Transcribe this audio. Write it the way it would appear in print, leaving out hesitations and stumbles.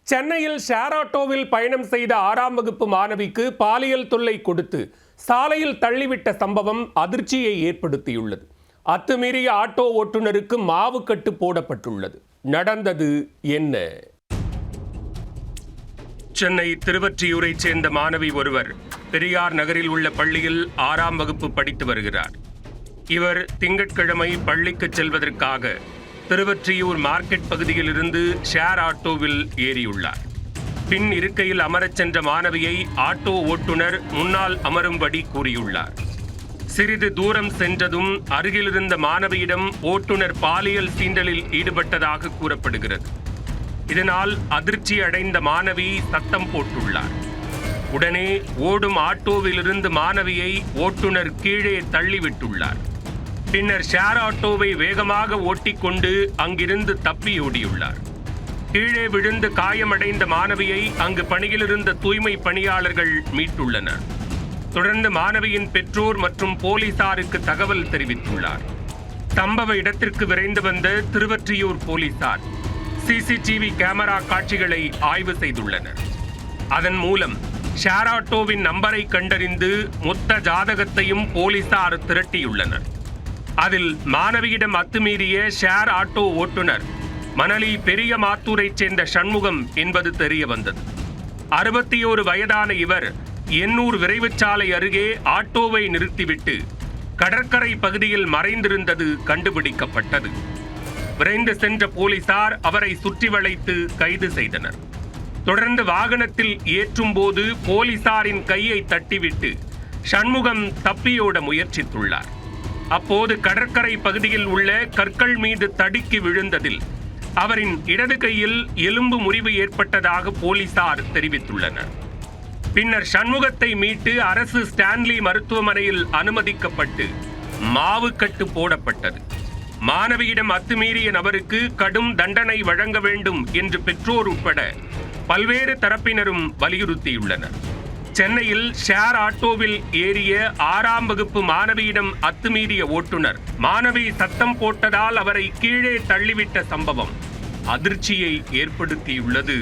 சென்னையில் ஷேர் ஆட்டோவில் பயணம் செய்த 6ஆம் வகுப்பு மாணவிக்கு பாலியல் தொல்லை கொடுத்து சாலையில் தள்ளிவிட்ட சம்பவம் அதிர்ச்சியை ஏற்படுத்தியுள்ளது. அத்துமீறிய ஆட்டோ ஓட்டுநருக்கு மாவு கட்டு போடப்பட்டுள்ளது. நடந்தது என்ன? சென்னை திருவொற்றியூரைச் சேர்ந்த மாணவி ஒருவர் பெரியார் நகரில் உள்ள பள்ளியில் 6ஆம் வகுப்பு படித்து வருகிறார். இவர் திங்கட்கிழமை பள்ளிக்கு செல்வதற்காக திருவொற்றியூர் மார்க்கெட் பகுதியில் இருந்து ஷேர் ஆட்டோவில் ஏறியுள்ளார். பின் இருக்கையில் அமரச் சென்ற மாணவியை ஆட்டோ ஓட்டுநர் முன்னால் அமரும்படி கூறியுள்ளார். சிறிது தூரம் சென்றதும் அருகிலிருந்த மாணவியிடம் ஓட்டுநர் பாலியல் சீண்டலில் ஈடுபட்டதாக கூறப்படுகிறது. இதனால் அதிர்ச்சி அடைந்த மாணவி சத்தம் போட்டுள்ளார். உடனே ஓடும் ஆட்டோவிலிருந்து மாணவியை ஓட்டுநர் கீழே தள்ளிவிட்டுள்ளார். பின்னர் ஷேர் ஆட்டோவை வேகமாக ஓட்டிக்கொண்டு அங்கிருந்து தப்பியோடியுள்ளார். கீழே விழுந்து காயமடைந்த மாணவியை அங்கு பணியிலிருந்த தூய்மை பணியாளர்கள் மீட்டுள்ளனர். தொடர்ந்து மாணவியின் பெற்றோர் மற்றும் போலீசாருக்கு தகவல் தெரிவித்துள்ளார். சம்பவ இடத்திற்கு விரைந்து வந்த திருவொற்றியூர் போலீசார் சிசிடிவி கேமரா காட்சிகளை ஆய்வு செய்துள்ளனர். அதன் மூலம் ஷேர் ஆட்டோவின் நம்பரை கண்டறிந்து மொத்த ஜாதகத்தையும் போலீசார் திரட்டியுள்ளனர். அதில் மாணவியிடம் அத்துமீறிய ஷேர் ஆட்டோ ஓட்டுநர் மணலி பெரிய மாத்தூரைச் சேர்ந்த சண்முகம் என்பது தெரிய வந்தது. 61 வயதான இவர் எண்ணூர் விரைவுச்சாலை அருகே ஆட்டோவை நிறுத்திவிட்டு கடற்கரை பகுதியில் மறைந்திருந்தது கண்டுபிடிக்கப்பட்டது. விரைந்து சென்ற போலீசார் அவரை சுற்றி வளைத்து கைது செய்தனர். தொடர்ந்து வாகனத்தில் ஏற்றும் போது போலீசாரின் கையை தட்டிவிட்டு சண்முகம் தப்பியோட முயற்சித்துள்ளார். அப்போது கடற்கரை பகுதியில் உள்ள கற்கள் மீது தடுக்கி விழுந்ததில் அவரின் இடது கையில் எலும்பு முறிவு ஏற்பட்டதாக போலீசார் தெரிவித்துள்ளனர். பின்னர் சண்முகத்தை மீட்டு அரசு ஸ்டான்லி மருத்துவமனையில் அனுமதிக்கப்பட்டு மாவு கட்டு போடப்பட்டது. மாணவியிடம் அத்துமீறிய நபருக்கு கடும் தண்டனை வழங்க வேண்டும் என்று பெற்றோர் உட்பட பல்வேறு தரப்பினரும் வலியுறுத்தியுள்ளனர். சென்னையில் ஷேர் ஆட்டோவில் ஏறிய 6ஆம் வகுப்பு மாணவியிடம் அத்துமீறிய ஓட்டுநர் மாணவி சத்தம் போட்டதால் அவரை கீழே தள்ளிவிட்ட சம்பவம் அதிர்ச்சியை ஏற்படுத்தியுள்ளது.